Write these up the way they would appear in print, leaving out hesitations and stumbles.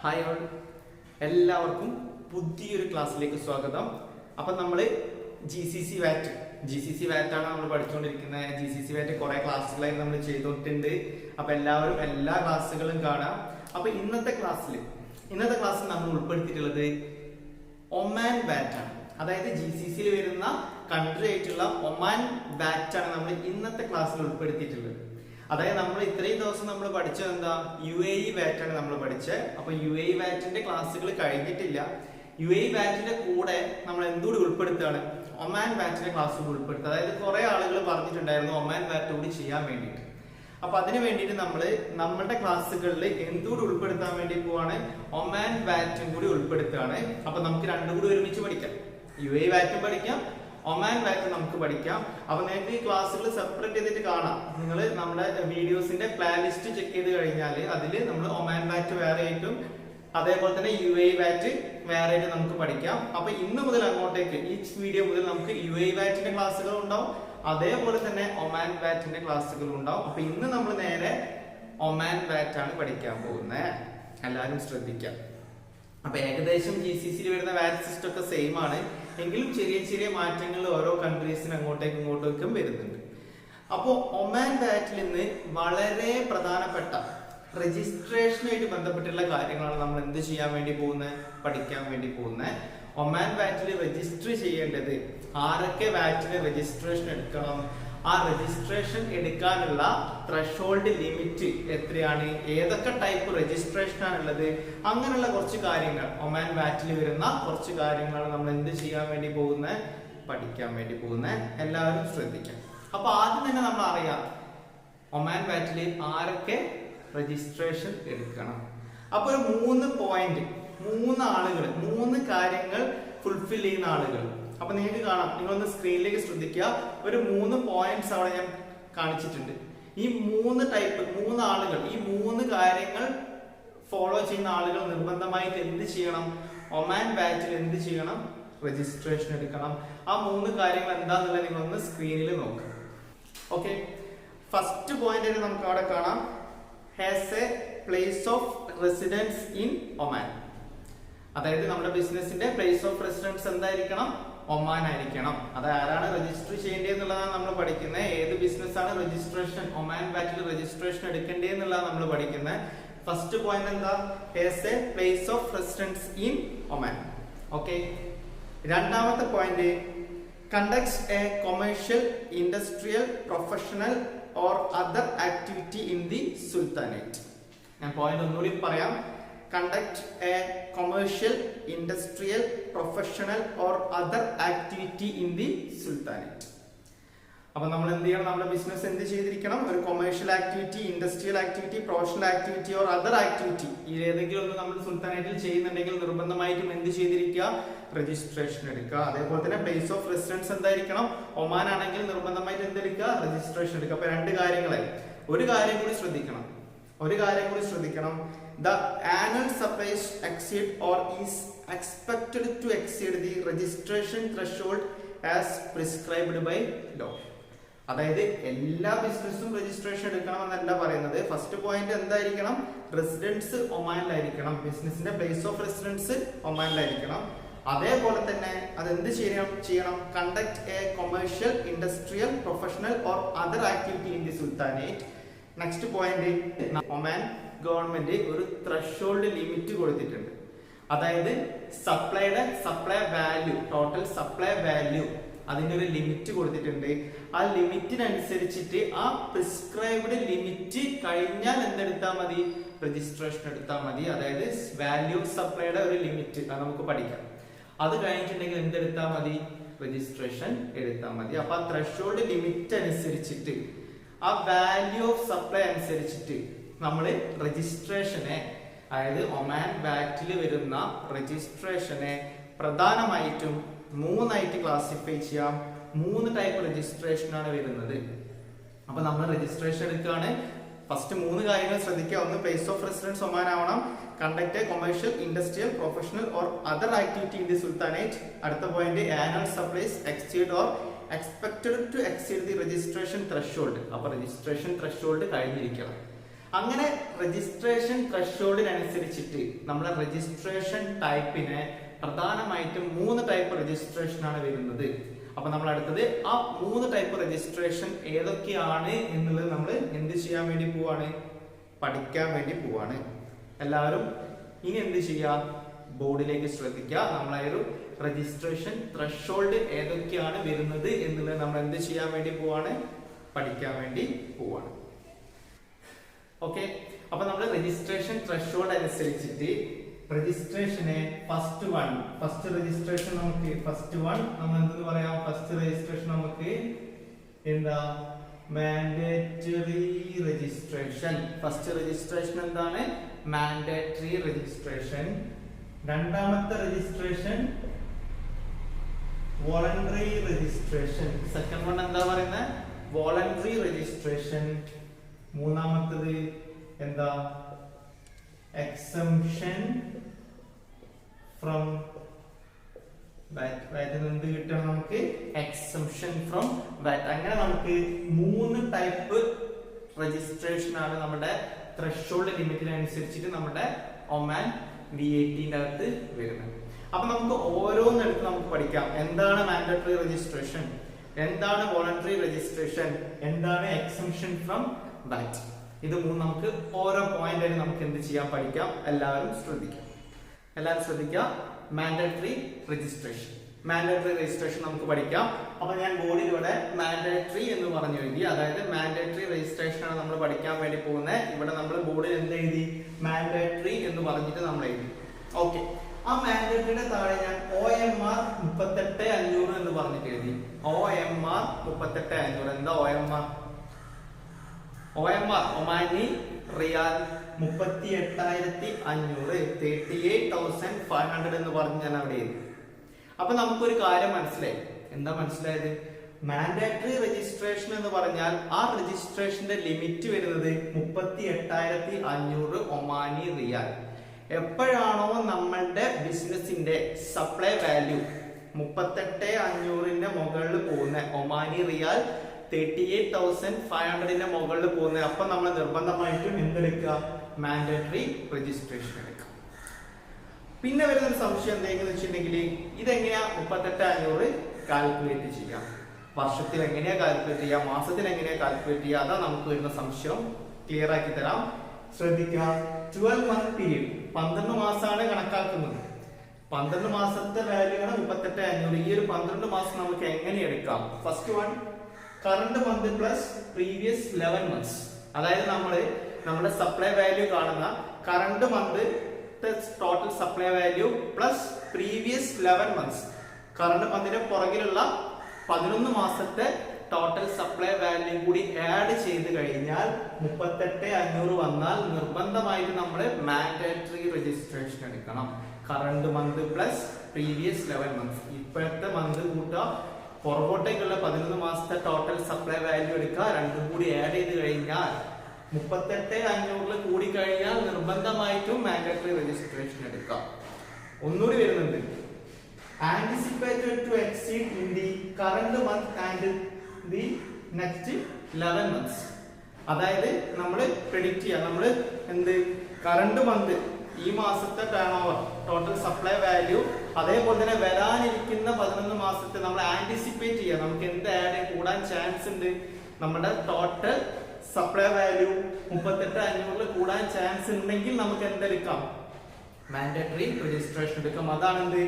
Hi all, എല്ലാവർക്കും പുതിയൊരു ക്ലാസ്സിലേക്ക് സ്വാഗതം. അപ്പം നമ്മൾ ജി സി സി വാറ്റ് ആണ് നമ്മൾ പഠിച്ചുകൊണ്ടിരിക്കുന്നത്. ജി സി സി വാറ്റ് കുറെ ക്ലാസ്സുകളായി നമ്മൾ ചെയ്തിട്ടുണ്ട്. അപ്പം എല്ലാവരും എല്ലാ ക്ലാസ്സുകളും കാണാം. അപ്പം ഇന്നത്തെ ക്ലാസ്സിൽ നമ്മൾ ഉൾപ്പെടുത്തിയിട്ടുള്ളത് ഒമാൻ വാറ്റ് ആണ്. അതായത് ജി സി സിയിൽ വരുന്ന കൺട്രി ആയിട്ടുള്ള ഒമാൻ വാറ്റ് ആണ് നമ്മൾ ഇന്നത്തെ ക്ലാസ്സിൽ ഉൾപ്പെടുത്തിയിട്ടുള്ളത്. അതായത് നമ്മൾ ഇത്രയും ദിവസം നമ്മൾ പഠിച്ചത് എന്താ, UAE വാറ്റ് ആണ് നമ്മൾ പഠിച്ചത്. അപ്പൊ UAE വാറ്റിന്റെ ക്ലാസ്സുകൾ കഴിഞ്ഞിട്ടില്ല. UAE വാറ്റിന്റെ കൂടെ നമ്മൾ എന്തുകൂടി ഉൾപ്പെടുത്തുകയാണ്, ഒമാൻ വാറ്റിന്റെ ക്ലാസ്സുകൾ ഉൾപ്പെടുത്തുക. അതായത് കുറെ ആളുകൾ പറഞ്ഞിട്ടുണ്ടായിരുന്നു ഒമാൻ വാറ്റ് കൂടി ചെയ്യാൻ വേണ്ടിയിട്ട്. അപ്പൊ അതിന് വേണ്ടിയിട്ട് നമ്മളുടെ ക്ലാസ്സുകളിൽ എന്തുകൂടി ഉൾപ്പെടുത്താൻ വേണ്ടി പോവാണ്, ഒമാൻ വാറ്റും കൂടി ഉൾപ്പെടുത്തുകയാണ്. അപ്പൊ നമുക്ക് രണ്ടും കൂടി ഒരുമിച്ച് പഠിക്കാം. UAE വാറ്റും പഠിക്കാം, ഒമാൻ വാറ്റ് നമുക്ക് പഠിക്കാം. അപ്പൊ നിങ്ങൾക്ക് ഈ ക്ലാസ്സുകൾ സെപ്പറേറ്റ് ചെയ്തിട്ട് കാണാം. നിങ്ങൾ നമ്മുടെ വീഡിയോസിന്റെ പ്ലേലിസ്റ്റ് ചെക്ക് ചെയ്ത് കഴിഞ്ഞാൽ അതിൽ നമ്മൾ ഒമാൻ വാറ്റ് വേറെ ആയിട്ടും അതേപോലെ തന്നെ UAE വാറ്റ് വേറെ ആയിട്ട് നമുക്ക് പഠിക്കാം. അപ്പൊ ഇന്ന് മുതൽ അങ്ങോട്ടേക്ക് ഈ വീഡിയോ മുതൽ നമുക്ക് UAE വാറ്റിന്റെ ക്ലാസ്സുകൾ ഉണ്ടാവും, അതേപോലെ തന്നെ ഒമാൻ വാറ്റിന്റെ ക്ലാസ്സുകൾ ഉണ്ടാവും. അപ്പൊ ഇന്ന് നമ്മൾ നേരെ ഒമാൻ വാറ്റ് ആണ് പഠിക്കാൻ പോകുന്നത്. എല്ലാവരും ശ്രദ്ധിക്കാം. അപ്പൊ ഏകദേശം ജി സി സിയിൽ വരുന്ന വാറ്റ് സിസ്റ്റം ഒക്കെ സെയിം ആണ്, എങ്കിലും ചെറിയ ചെറിയ മാറ്റങ്ങൾ ഓരോ കൺട്രീസിന് അങ്ങോട്ടേക്കും ഇങ്ങോട്ടേക്കും വരുന്നുണ്ട്. അപ്പോൾ ഒമാൻ വാറ്റിൽ നിന്ന് വളരെ പ്രധാനപ്പെട്ട രജിസ്ട്രേഷനായിട്ട് ബന്ധപ്പെട്ടുള്ള കാര്യങ്ങളാണ് നമ്മൾ എന്ത് ചെയ്യാൻ വേണ്ടി പോകുന്നത്, പഠിക്കാൻ വേണ്ടി പോകുന്നത്. ഒമാൻ വാറ്റിൽ രജിസ്റ്റർ ചെയ്യേണ്ടത് ആരൊക്കെ വാറ്റിന് രജിസ്ട്രേഷൻ എടുക്കണം, ആ രജിസ്ട്രേഷൻ എടുക്കാനുള്ള ത്രഷോൾഡ് ലിമിറ്റ് എത്രയാണ്, ഏതൊക്കെ ടൈപ്പ് രജിസ്ട്രേഷൻ ആണുള്ളത്, അങ്ങനെയുള്ള കുറച്ച് കാര്യങ്ങൾ ഒമാൻ വാറ്റിൽ വരുന്ന കുറച്ച് കാര്യങ്ങളാണ് നമ്മൾ എന്ത് ചെയ്യാൻ വേണ്ടി പോകുന്നത്, പഠിക്കാൻ വേണ്ടി പോകുന്നത്. എല്ലാവരും ശ്രദ്ധിക്കാം. അപ്പൊ ആദ്യം തന്നെ നമ്മൾ അറിയാം ഒമാൻ വാറ്റിൽ ആരൊക്കെ രജിസ്ട്രേഷൻ എടുക്കണം. അപ്പൊ ഒരു 3 പോയിന്റ്, 3 ആളുകൾ, 3 കാര്യങ്ങൾ ഫുൾഫിൽ ചെയ്യുന്ന ആളുകൾ. അപ്പൊ നിങ്ങൾക്ക് കാണാം, നിങ്ങളൊന്ന് സ്ക്രീനിലേക്ക് ശ്രദ്ധിക്കുക. ഒരു 3 പോയിന്റ്സ് അവിടെ ഞാൻ കാണിച്ചിട്ടുണ്ട്. ഈ 3 ടൈപ്പ് 3 ആളുകൾ, ഈ 3 കാര്യങ്ങൾ ഫോളോ ചെയ്യുന്ന ആളുകൾ നിർബന്ധമായിട്ട് എന്ത് ചെയ്യണം, ഒമാൻ വാറ്റിൽ എന്ത് ചെയ്യണം, രജിസ്ട്രേഷൻ എടുക്കണം. ആ 3 കാര്യങ്ങൾ എന്താന്നുള്ളത് നിങ്ങളൊന്ന് സ്ക്രീനിൽ നോക്കുക. ഓക്കെ, ഫസ്റ്റ് പോയിന്റ് നമുക്ക് അവിടെ കാണാം, has a place of residence in Oman. അതായത് നമ്മുടെ ബിസിനസിന്റെ പ്ലേസ് ഓഫ് റെസിഡൻസ് എന്തായിരിക്കണം, ഒമാൻ ആയിരിക്കണം. അത് ആരാണ് രജിസ്റ്റർ ചെയ്യേണ്ടത് എന്നുള്ളതാണ് നമ്മൾ പഠിക്കുന്നത്. ഏത് ബിസിനസ് ആണ് രജിസ്ട്രേഷൻ ഒമാൻ വാറ്റിൽ രജിസ്ട്രേഷൻ എടുക്കേണ്ടത് എന്നുള്ളതാണ് നമ്മൾ പഠിക്കുന്നത്. ഫസ്റ്റ് പോയിന്റ് എന്താ, has a place of residence in Oman. Okay, രണ്ടാമത്തെ point, conducts a commercial, industrial, professional or other activity in the sultanate. ഞാൻ പോയിന്റ് ഒന്നുകൂടി പറയാം, conduct a commercial, industrial, professional or other activity in the sultanate. അപ്പൊ നമ്മൾ എന്ത് ചെയ്യണം, നമ്മുടെ business എന്ത് ചെയ്തിരിക്കണം, ഒരു commercial activity, industrial activity, professional activity or other activity, ഈ ഏതെങ്കിലും ഒന്ന് നമ്മൾ സുൽത്താനേറ്റിൽ ചെയ്യുന്നുണ്ടെങ്കിൽ നിർബന്ധമായിട്ടും എന്ത് ചെയ്തിരിക്കുക, രജിസ്ട്രേഷൻ എടുക്കുക. അതേപോലെ തന്നെ പ്ലേസ് ഓഫ് റെസിഡൻസ് എന്തായിരിക്കണം, ഒമാൻ ആണെങ്കിൽ നിർബന്ധമായിട്ട് എന്തെടുക്കുക, രജിസ്ട്രേഷൻ എടുക്കുക. അപ്പൊ 2 കാര്യങ്ങളായി. ഒരു കാര്യം കൂടി ശ്രദ്ധിക്കണം, the annual supplies exceed or is expected to exceed the registration threshold as prescribed by law. അതായത് എല്ലാ ബിസിനസ്സും രജിസ്ട്രേഷൻ എടുക്കണം എന്നല്ല പറയുന്നത്. ഫസ്റ്റ് പോയിന്റ് എന്തായിരിക്കണം, റെസിഡൻസ് ഒമാനിലായിരിക്കണം, ബിസിനസിന്റെ പ്ലേസ് ഓഫ് റെസിഡൻസ് ഒമാനിലായിരിക്കണം. അതേപോലെ തന്നെ അത് എന്ത് ചെയ്യണം, conduct a commercial, industrial, professional or other activity in the sultanate. Next point, Oman government ഒരു ത്രഷോൾഡ് ലിമിറ്റ് കൊടുത്തിട്ടുണ്ട്. അതായത് supply value, total supply value, അതിന്റെ ഒരു ലിമിറ്റ് കൊടുത്തിട്ടുണ്ട്. ആ ലിമിറ്റിനനുസരിച്ചിട്ട് ആ പ്രിസ്ക്രൈബ്ഡ് ലിമിറ്റ് കഴിഞ്ഞാൽ എന്തെടുത്താൽ മതി, രജിസ്ട്രേഷൻ എടുത്താൽ മതി. അതായത് വാല്യൂ സപ്ലൈയുടെ ഒരു ലിമിറ്റ് അത് നമുക്ക് പഠിക്കാം. അത് കഴിഞ്ഞിട്ടുണ്ടെങ്കിൽ എന്തെടുത്താൽ മതി, രജിസ്ട്രേഷൻ എടുത്താൽ മതി. അപ്പൊ ആ ത്രഷോൾഡ് ലിമിറ്റ് അനുസരിച്ചിട്ട്, ആ വാല്യൂ ഓഫ് സപ്ലൈ അനുസരിച്ചിട്ട് നമ്മൾ രജിസ്ട്രേഷനെ, അതായത് ഒമാൻ വാറ്റിൽ വരുന്ന രജിസ്ട്രേഷനെ പ്രധാനമായിട്ടും 3 ആയിട്ട് ക്ലാസിഫൈ ചെയ്യാം. 3 ടൈപ്പ് രജിസ്ട്രേഷൻ ആണ് വരുന്നത്. അപ്പൊ നമ്മൾ രജിസ്ട്രേഷൻ എടുക്കുകയാണ്. ഫസ്റ്റ് 3 കാര്യങ്ങൾ ശ്രദ്ധിക്കുക. ഒന്ന്, പ്ലേസ് ഓഫ് റെസിഡൻസ് ഒമാൻ ആവണം. Conduct a commercial, industrial, professional or other activity in the sultanate. അടുത്ത point, annual supplies exceed or expected to exceed the registration threshold. അപ്പോൾ രജിസ്ട്രേഷൻ ത്രഷോൾഡ് കഴിഞ്ഞിരിക്കണം. അങ്ങനെ രജിസ്ട്രേഷൻ ത്രഷോൾഡിനനുസരിച്ചിട്ട് നമ്മുടെ രജിസ്ട്രേഷൻ ടൈപ്പിനെ പ്രധാനമായിട്ടും 3 ടൈപ്പ് രജിസ്ട്രേഷൻ ആണ് വരുന്നത്. അപ്പൊ നമ്മൾ അടുത്തത് ആ 3 ടൈപ്പ് രജിസ്ട്രേഷൻ ഏതൊക്കെയാണ് എന്നുള്ളത് നമ്മൾ എന്ത് ചെയ്യാൻ വേണ്ടി പോവാണ്, പഠിക്കാൻ വേണ്ടി പോവാണ്. എല്ലാവരും ഇനി എന്ത് ചെയ്യാം, ബോർഡിലേക്ക് ശ്രദ്ധിക്കുക. നമ്മളൊരു രജിസ്ട്രേഷൻ ത്രഷോൾഡ് ഏതൊക്കെയാണ് വരുന്നത് എന്നുള്ളത് നമ്മൾ എന്ത് ചെയ്യാൻ വേണ്ടി പോവാണ്, പഠിക്കാൻ വേണ്ടി പോവാണ്. ഓക്കെ, അപ്പൊ നമ്മൾ രജിസ്ട്രേഷൻ ത്രഷോൾഡ് അനുസരിച്ചിട്ട് രജിസ്ട്രേഷനെ ഫസ്റ്റ് രജിസ്ട്രേഷൻ നമുക്ക് നമ്മൾ എന്തെന്ന് പറയാം, ഫസ്റ്റ് രജിസ്ട്രേഷൻ നമുക്ക് എന്താ, മാൻഡേറ്ററി രജിസ്ട്രേഷൻ. ഫസ്റ്റ് രജിസ്ട്രേഷൻ എന്താണ്, മാൻഡേറ്ററി രജിസ്ട്രേഷൻ. രണ്ടാമത്തെ registration voluntary registration. Second one എന്താ പറയുന്നത്, വോളണ്ടറി രജിസ്ട്രേഷൻ. മൂന്നാമത്തത് എന്താ, എക്സംഷൻ ഫ്രം വാറ്റ്. എന്ത് കിട്ടണം നമുക്ക്, എക്സംഷൻ ഫ്രം വാറ്റ്. അങ്ങനെ നമുക്ക് 3 ടൈപ്പ് രജിസ്ട്രേഷൻ ആണ് നമ്മുടെ ത്രഷോൾഡ് ലിമിറ്റിനനുസരിച്ചിട്ട് നമ്മുടെ ഒമാൻ VAT-ന്റെ അകത്ത് വരുന്നത്. അപ്പൊ നമുക്ക് ഓരോന്നെടുത്ത് നമുക്ക് പഠിക്കാം. എന്താണ് മാൻഡേറ്ററി രജിസ്ട്രേഷൻ, എന്താണ് വോളണ്ടറി രജിസ്ട്രേഷൻ, എന്താണ് എക്സംഷൻ ഫ്രം വാറ്റ്. ഇത് 3 നമുക്ക് ഓരോ പോയിന്റ് ആയി നമുക്ക് എന്ത് ചെയ്യാൻ പഠിക്കാം. എല്ലാവരും ശ്രദ്ധിക്കുക. മാൻഡേറ്ററി രജിസ്ട്രേഷൻ നമുക്ക് പഠിക്കാം. അപ്പൊ ഞാൻ ബോർഡിൽ ഇവിടെ മാൻഡേറ്ററി എന്ന് പറഞ്ഞു എഴുതി. അതായത് മാൻഡേറ്ററി രജിസ്ട്രേഷൻ ആണ് നമ്മൾ പഠിക്കാൻ വേണ്ടി പോകുന്നത്. ഇവിടെ നമ്മൾ ബോർഡിൽ എന്ത് എഴുതി, മാൻഡേറ്ററി എന്ന് പറഞ്ഞിട്ട് നമ്മൾ എഴുതി. ഓക്കെ, ആ മാൻഡേറ്ററിയുടെ താഴെ ഞാൻ OMR 38500 എന്ന് പറഞ്ഞിട്ട് എഴുതി. OMR 38500. എന്താ OMR, ഒമാനി റിയാൽ 38,500, 38,500 എന്ന് പറഞ്ഞ് ഞാൻ അവിടെ എഴുതി. അപ്പൊ നമുക്കൊരു കാര്യം മനസ്സിലായി. എന്താ മനസ്സിലായത്, മാൻഡേറ്ററി രജിസ്ട്രേഷൻ എന്ന് പറഞ്ഞാൽ ആ രജിസ്ട്രേഷന്റെ ലിമിറ്റ് വരുന്നത് 38,500 ഒമാനി റിയാൽ. എപ്പോഴാണോ നമ്മളുടെ ബിസിനസിന്റെ സപ്ലൈ വാല്യൂ 38,500ന്റെ മുകളിൽ പോകുന്ന, ഒമാനി റിയാൽ 38,500ന്റെ മുകളിൽ പോകുന്നത്, അപ്പൊ നമ്മൾ നിർബന്ധമായിട്ടും എന്തെടുക്കുക, മാൻഡേറ്ററി രജിസ്ട്രേഷൻ എടുക്കുക. പിന്നെ വരുന്നൊരു സംശയം എന്തെങ്കിലും വെച്ചിട്ടുണ്ടെങ്കിൽ ഇതെങ്ങനെയാ 38,500 കാൽക്കുലേറ്റ് ചെയ്യാം, വർഷത്തിൽ എങ്ങനെയാ കാൽക്കുലേറ്റ് ചെയ്യാം, മാസത്തിൽ എങ്ങനെയാ കാൽക്കുലേറ്റ് ചെയ്യുക, അതാ നമുക്ക് വരുന്ന സംശയം. ക്ലിയർ ആക്കി തരാം, ശ്രദ്ധിക്കുക. 12 month പീരീഡ്, 12 മാസമാണ് കണക്കാക്കുന്നത്. 12 മാസത്തെ വാല്യൂ ആണ് 38,500. ഈ ഒരു 12 മാസം നമുക്ക് എങ്ങനെ എടുക്കാം. First one, current month plus previous 11 months. അതായത് നമ്മുടെ സപ്ലൈ വാല്യൂ കാണുന്ന current month total supply value plus previous 11 months. Current മന്തിന്റെ പുറകിലുള്ള 11 മാസത്തെ ടോട്ടൽ സപ്ലൈ വാല്യൂ കൂടി ആഡ് ചെയ്ത് കഴിഞ്ഞാൽ 38,500 വന്നാൽ നിർബന്ധമായിട്ട് നമ്മൾ മാൻഡേറ്ററി രജിസ്ട്രേഷൻ എടുക്കണം. Current month plus previous 11 months. ഇപ്പോഴത്തെ മന്ത് കൂട്ടുക, പുറകോട്ടേക്കുള്ള 11 മാസത്തെ ടോട്ടൽ സപ്ലൈ വാല്യൂ എടുക്കുക, രണ്ടും കൂടി ആഡ് ചെയ്ത് കഴിഞ്ഞാൽ 38,500 കൂടി കഴിഞ്ഞാൽ നിർബന്ധമായിട്ടും മാൻഡേറ്ററി രജിസ്ട്രേഷൻ എടുക്കാം. ഒന്നുകൂടി വരുന്നുണ്ട്, anticipated to exceed in the current month and the next 11 months. അതായത് നമ്മൾ പ്രെഡിക്റ്റ് ചെയ്യാം, നമ്മൾ എന്ത്, കറണ്ട് മന്ത് ഈ മാസത്തെ turn over total supply value, അതേപോലെ തന്നെ വരാനിരിക്കുന്ന 11 മാസത്തെ നമ്മൾ ആന്റിസിപ്പേറ്റ് ചെയ്യാം, നമുക്ക് എന്ത് ആഡ് കൂടാൻ ചാൻസ് ഉണ്ട്, നമ്മുടെ ടോട്ടൽ സപ്ലൈ വാല്യൂ 38,500 കൂടാൻ ചാൻസ് ഉണ്ടെങ്കിൽ നമുക്ക് എന്തെടുക്കാം, മാൻഡേറ്ററി രജിസ്ട്രേഷൻ എടുക്കാം. അതാണ് എന്ത്,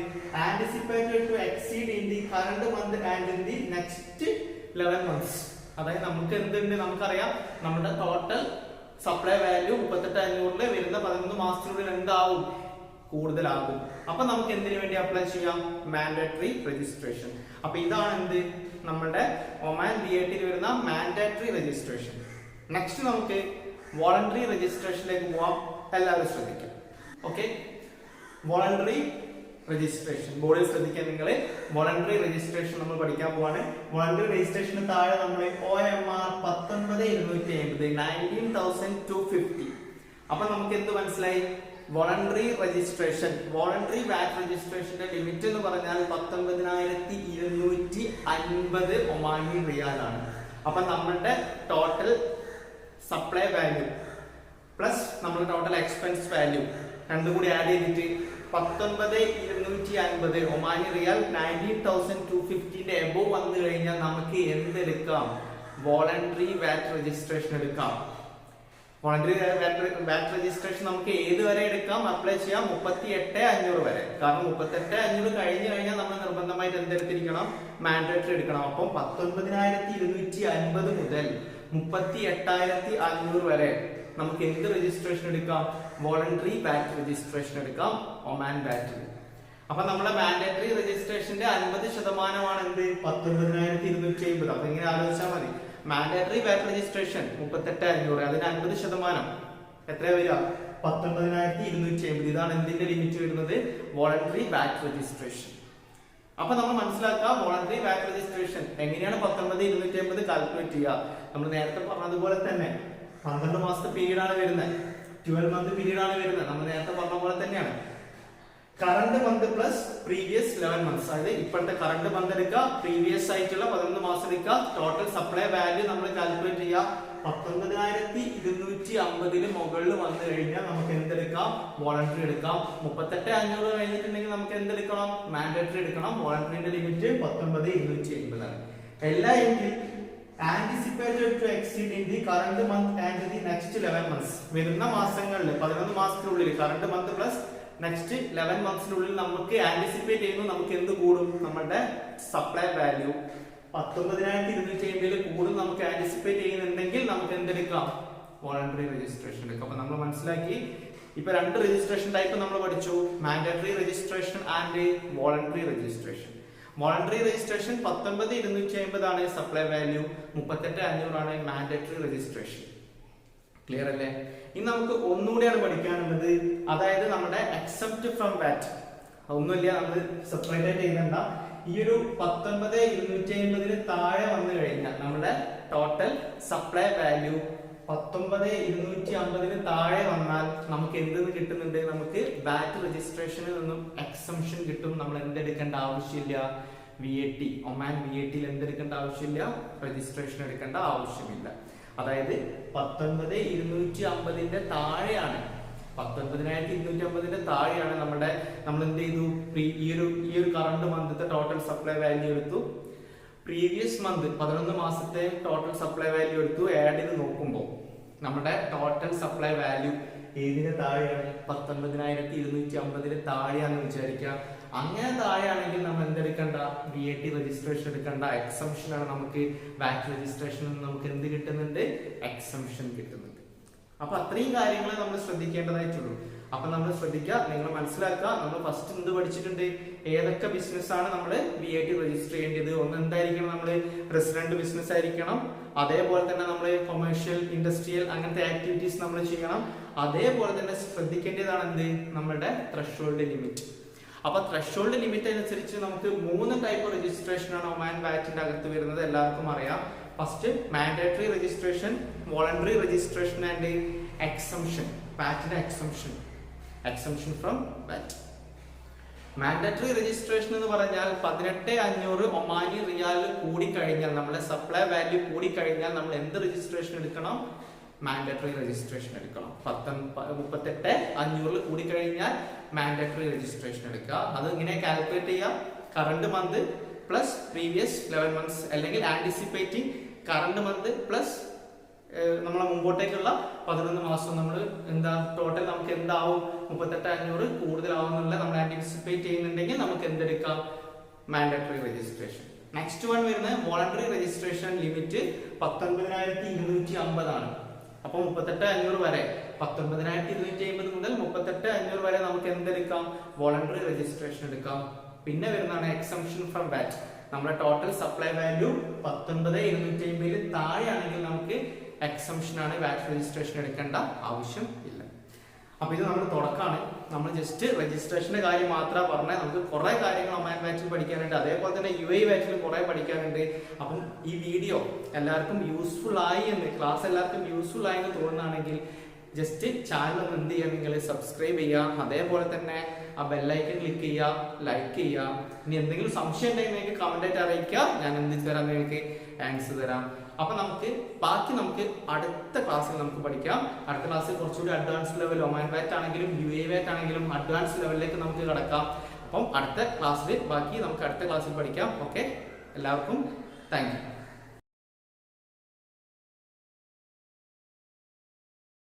anticipated to exceed in the current month and in the next 11 months. അതായത് നമുക്ക് എന്തുണ്ട്, നമുക്കറിയാം നമ്മുടെ ടോട്ടൽ സപ്ലൈ വാല്യൂ 38,500 വരുന്ന 11 മാസത്തിനുള്ളിൽ എന്താവും, കൂടുതലാകും. അപ്പൊ നമുക്ക് എന്തിനു വേണ്ടി അപ്ലൈ ചെയ്യാം, മാൻഡേറ്ററി രജിസ്ട്രേഷൻ. അപ്പൊ ഇതാണ് എന്ത്, നമ്മുടെ ഒമാൻ VAT-ൽ വരുന്ന മാൻഡേറ്ററി രജിസ്ട്രേഷൻ. നെക്സ്റ്റ് നമുക്ക് വോളണ്ടറി രജിസ്ട്രേഷനിലേക്ക് പോവാം. എല്ലാവരും ശ്രദ്ധിക്കാം. ഓക്കെ, വോളണ്ടറി രജിസ്ട്രേഷൻ ബോർഡിൽ ശ്രദ്ധിക്കാൻ. നിങ്ങൾ വോളണ്ടറി രജിസ്ട്രേഷൻ നമ്മൾ പഠിക്കാൻ പോവാണ്. വോളണ്ടറി രജിസ്ട്രേഷന് താഴെ നമ്മൾ OMR 19,250, 19,250. അപ്പൊ നമുക്ക് എന്ത് മനസ്സിലായി, വോളണ്ടറി രജിസ്ട്രേഷൻ, വോളണ്ടറി വാറ്റ് രജിസ്ട്രേഷന്റെ ലിമിറ്റ് എന്ന് പറഞ്ഞാൽ 19,250 ഒമാനി റിയാലാണ്. അപ്പൊ നമ്മളുടെ ടോട്ടൽ സപ്ലൈ വാല്യൂ പ്ലസ് നമ്മൾ ടോട്ടൽ എക്സ്പെൻസ് വാല്യൂ രണ്ടും കൂടി ആഡ് ചെയ്തിട്ട് 19,250 ഒമാനി റിയാൽ 19,250 എബോ വന്നു കഴിഞ്ഞാൽ നമുക്ക് എന്തെടുക്കാം? വോളണ്ടറി വാറ്റ് രജിസ്ട്രേഷൻ എടുക്കാം. വോളണ്ടറി വാറ്റ് രജിസ്ട്രേഷൻ നമുക്ക് ഏത് വരെ എടുക്കാം? അപ്ലൈ ചെയ്യാം 38,500 വരെ. കാരണം 38,500 കഴിഞ്ഞു കഴിഞ്ഞാൽ നമ്മൾ നിർബന്ധമായിട്ട് എന്തെടുത്തിരിക്കണം? മാൻഡേറ്ററി എടുക്കണം. അപ്പം 19,250 മുതൽ 38,500 വരെ നമുക്ക് എന്ത് രജിസ്ട്രേഷൻ എടുക്കാം? വോളണ്ടറി വാറ്റ് രജിസ്ട്രേഷൻ എടുക്കാം, ഒമാൻ വാറ്റ്. അപ്പൊ നമ്മുടെ മാൻഡേറ്ററി രജിസ്ട്രേഷന്റെ 50% എന്ത്? 19,250. അപ്പൊ ഇങ്ങനെ ആലോചിച്ചാൽ മതി. മാൻഡേറ്ററി വാറ്റ് രജിസ്ട്രേഷൻ 38,500, അതിന് 50% എത്ര വരിക? 19,250. ഇതാണ് എന്തിന്റെ ലിമിറ്റ് വരുന്നത്? വോളണ്ടറി വാറ്റ് രജിസ്ട്രേഷൻ. അപ്പൊ നമ്മൾ മനസ്സിലാക്കുക, വോളണ്ടറി വാറ്റ് രജിസ്ട്രേഷൻ എങ്ങനെയാണ് 19,250 കാൽക്കുലേറ്റ് ചെയ്യുക? നമ്മൾ നേരത്തെ പറഞ്ഞതുപോലെ തന്നെ 12 മാസത്തെ പീരീഡ് ആണ് വരുന്നത്, 12 മന്ത് പീരീഡ് ആണ് വരുന്നത്. നമ്മൾ നേരത്തെ പറഞ്ഞ പോലെ തന്നെയാണ്. Current month plus previous 11 months, അതായത് ഇപ്പോഴത്തെ കറണ്ട് മന്ത് എടുക്കുക, പ്രീവിയസ് ആയിട്ടുള്ള 11 മാസം എടുക്കുക, ടോട്ടൽ സപ്ലൈ വാല്യൂ നമ്മൾ കാൽക്കുലേറ്റ് ചെയ്യുക. 19,250 മുകളിൽ വന്നു കഴിഞ്ഞാൽ നമുക്ക് എന്തെടുക്കാം? വോളണ്ടറി എടുക്കാം. 38,500 കഴിഞ്ഞിട്ടുണ്ടെങ്കിൽ നമുക്ക് എന്തെടുക്കണം? മാൻഡേറ്ററി എടുക്കണം. വോളണ്ടറിന്റെ ലിമിറ്റ് 19,250 ആണ്. എല്ലാ എങ്കിൽ anticipated to exceed in the current month and the next 11 months. വരുന്ന മാസങ്ങളിൽ 11 മാസത്തിനുള്ളിൽ കറണ്ട് മന്ത് പ്ലസ് നെക്സ്റ്റ് 11 മന്ത്സിനുള്ളിൽ നമുക്ക് ആന്റിസിപ്പേറ്റ് ചെയ്യുന്നു നമുക്ക് എന്ത് കൂടും? നമ്മുടെ സപ്ലൈ വാല്യൂ 19,250 കൂടും നമുക്ക് ആന്റിസിപ്പേറ്റ് ചെയ്യുന്നുണ്ടെങ്കിൽ നമുക്ക് എന്തെടുക്കാം? വോളണ്ടറി രജിസ്ട്രേഷൻ എടുക്കാം. അപ്പൊ നമ്മൾ മനസ്സിലാക്കി ഇപ്പൊ രണ്ട് രജിസ്ട്രേഷൻ ടൈപ്പ് നമ്മൾ പഠിച്ചു, mandatory registration and voluntary registration. Voluntary registration 19,250 ആണ് സപ്ലൈ വാല്യൂ, 38,500 ആണ് മാൻഡേറ്ററി രജിസ്ട്രേഷൻ. ക്ലിയർ അല്ലേ? ഇനി നമുക്ക് ഒന്നുകൂടിയാണ് പഠിക്കാനുള്ളത്, അതായത് നമ്മുടെ എക്സെപ്റ്റ് ഫ്രം വാറ്റ്. ഒന്നുമില്ല, നമ്മൾ സെപ്പറേറ്റ് ആയിട്ട് ചെയ്യുന്നുണ്ട. ഈ ഒരു 19,250 താഴെ വന്നു കഴിഞ്ഞാൽ നമ്മുടെ ടോട്ടൽ സപ്ലൈ വാല്യൂ 19,250 താഴെ വന്നാൽ നമുക്ക് എന്തെന്ന് കിട്ടുന്നുണ്ട്? നമുക്ക് വാറ്റ് രജിസ്ട്രേഷനിൽ നിന്നും എക്സംഷൻ കിട്ടും. നമ്മൾ എന്തെടുക്കേണ്ട ആവശ്യമില്ല? VAT, ഒമാൻ VAT എന്തെടുക്കേണ്ട ആവശ്യമില്ല? രജിസ്ട്രേഷൻ എടുക്കേണ്ട ആവശ്യമില്ല. അതായത് 19,250 താഴെയാണ്, 19,250 താഴെയാണ് നമ്മുടെ നമ്മൾ എന്ത് ചെയ്തു? ഈ ഒരു current month total supply value എടുത്തു, പ്രീവിയസ് മന്ത് 11 മാസത്തെ ടോട്ടൽ സപ്ലൈ വാല്യൂ എടുത്തു, ആഡ് ചെയ്ത് നോക്കുമ്പോൾ നമ്മുടെ ടോട്ടൽ സപ്ലൈ വാല്യൂ ഏതിന് താഴെയാണ്? 19,250 താഴെയാണെന്ന് വിചാരിക്കുക. അങ്ങനെ താഴെയാണെങ്കിൽ നമ്മൾ എന്തെടുക്കണ്ട? VAT രജിസ്ട്രേഷൻ എടുക്കേണ്ട. എക്സംഷൻ ആണ് നമുക്ക് വാറ്റ് രജിസ്ട്രേഷനിൽ നമുക്ക് എന്ത് കിട്ടുന്നുണ്ട്? എക്സംഷൻ കിട്ടുന്നുണ്ട്. അപ്പൊ അത്രയും കാര്യങ്ങൾ നമ്മൾ ശ്രദ്ധിക്കേണ്ടതായിട്ടുള്ളൂ. അപ്പൊ നമ്മൾ ശ്രദ്ധിക്കുക, നിങ്ങൾ മനസ്സിലാക്കുക. നമ്മൾ ഫസ്റ്റ് എന്ത് പഠിച്ചിട്ടുണ്ട്? ഏതൊക്കെ ബിസിനസ് ആണ് നമ്മൾ VAT രജിസ്റ്റർ ചെയ്യേണ്ടത്? ഒന്ന് എന്തായിരിക്കണം? നമ്മൾ റെസിഡന്റ് ബിസിനസ് ആയിരിക്കണം. അതേപോലെ തന്നെ നമ്മൾ കൊമേഴ്ഷ്യൽ, ഇൻഡസ്ട്രിയൽ അങ്ങനത്തെ ആക്ടിവിറ്റീസ് നമ്മൾ ചെയ്യണം. അതേപോലെ തന്നെ ശ്രദ്ധിക്കേണ്ടതാണ് എന്ത്? നമ്മുടെ ത്രെഷോൾഡ് ലിമിറ്റ്. അപ്പൊ ത്രെഷോൾഡ് ലിമിറ്റ് അനുസരിച്ച് നമുക്ക് 3 ടൈപ്പ് രജിസ്ട്രേഷൻ ആണ് ഒമാൻ വാറ്റിന്റെ അകത്ത് വരുന്നത്, എല്ലാവർക്കും അറിയാം. First mandatory registration, voluntary registration and exemption. വാറ്റിന്റെ exemption from VAT. Mandatory registration എന്ന് പറഞ്ഞാൽ 18,500 ഒമാനി റിയാൽ കൂടിക്കഴിഞ്ഞാൽ, നമ്മുടെ സപ്ലൈ വാല്യൂ കൂടിക്കഴിഞ്ഞാൽ നമ്മൾ എന്ത് രജിസ്ട്രേഷൻ എടുക്കണം? മാൻഡേറ്ററി രജിസ്ട്രേഷൻ എടുക്കണം. 38,500 കൂടിക്കഴിഞ്ഞാൽ മാൻഡേറ്ററി രജിസ്ട്രേഷൻ എടുക്കുക. അത് ഇങ്ങനെ കാൽക്കുലേറ്റ് ചെയ്യാം. Current month plus previous 11 months, അല്ലെങ്കിൽ ആന്റിസിപ്പേറ്റിംഗ് കറണ്ട് മന്ത് പ്ലസ് നമ്മളെ മുമ്പോട്ടേക്കുള്ള 11 മാസം നമ്മൾ എന്താ ടോട്ടൽ നമുക്ക് എന്താവും? 38,500 കൂടുതലാവുന്നുള്ള നമ്മൾ ആന്റിസിപ്പേറ്റ് ചെയ്യുന്നുണ്ടെങ്കിൽ നമുക്ക് എന്തെടുക്കാം? Mandatory registration. നെക്സ്റ്റ് വൺ വരുന്നത് വോളണ്ടറി രജിസ്ട്രേഷൻ. ലിമിറ്റ് 19,250 ആണ്. അപ്പൊ 38,500 വരെ, 19,250 മുതൽ 38,500 വരെ നമുക്ക് എന്തെടുക്കാം? വോളണ്ടറി രജിസ്ട്രേഷൻ എടുക്കാം. പിന്നെ വരുന്നതാണ് എക്സംഷൻ ഫ്രം വാറ്റ്. നമ്മുടെ ടോട്ടൽ സപ്ലൈ വാല്യൂ 19,250 താഴെയാണെങ്കിൽ നമുക്ക് എക്സംഷൻ ആണ്, വാറ്റ് രജിസ്ട്രേഷൻ എടുക്കേണ്ട ആവശ്യം ഇല്ല. അപ്പൊ ഇത് നമ്മുടെ തുടക്കമാണ്. നമ്മൾ ജസ്റ്റ് രജിസ്ട്രേഷന്റെ കാര്യം മാത്രമാണ് പറഞ്ഞത്. നമുക്ക് കുറെ കാര്യങ്ങൾ ഒമാൻ വാറ്റിൽ പഠിക്കാനുണ്ട്, അതേപോലെ തന്നെ UAE വാറ്റിൽ കുറെ പഠിക്കാനുണ്ട്. അപ്പം ഈ വീഡിയോ എല്ലാവർക്കും യൂസ്ഫുൾ ആയി എന്ന്, ക്ലാസ് എല്ലാവർക്കും യൂസ്ഫുൾ ആയി എന്ന് തോന്നുകയാണെങ്കിൽ ജസ്റ്റ് ചാനൽ ഒന്ന് എന്ത് ചെയ്യുക? നിങ്ങൾ സബ്സ്ക്രൈബ് ചെയ്യുക. അതേപോലെ തന്നെ ആ ബെല്ലൈക്കൺ ക്ലിക്ക് ചെയ്യുക, ലൈക്ക് ചെയ്യുക. ഇനി എന്തെങ്കിലും സംശയം ഉണ്ടെങ്കിൽ നിങ്ങൾക്ക് കമന്റ് ആയിട്ട് അറിയിക്കുക. ഞാൻ എന്ത് തരാം? നിങ്ങൾക്ക് ആൻസർ തരാം. അപ്പൊ ബാക്കി നമുക്ക് അടുത്ത ക്ലാസ്സിൽ നമുക്ക് പഠിക്കാം. അടുത്ത ക്ലാസ്സിൽ കുറച്ചുകൂടി അഡ്വാൻസ് ലെവൽ ഒമാൻ വാറ്റ് ആണെങ്കിലും UAE വാറ്റ് ആണെങ്കിലും അഡ്വാൻസ് ലെവലിലേക്ക് നമുക്ക് കടക്കാം. അപ്പം അടുത്ത ക്ലാസ്സിൽ ബാക്കി നമുക്ക് അടുത്ത ക്ലാസ്സിൽ പഠിക്കാം. ഓക്കെ, എല്ലാവർക്കും താങ്ക് യു.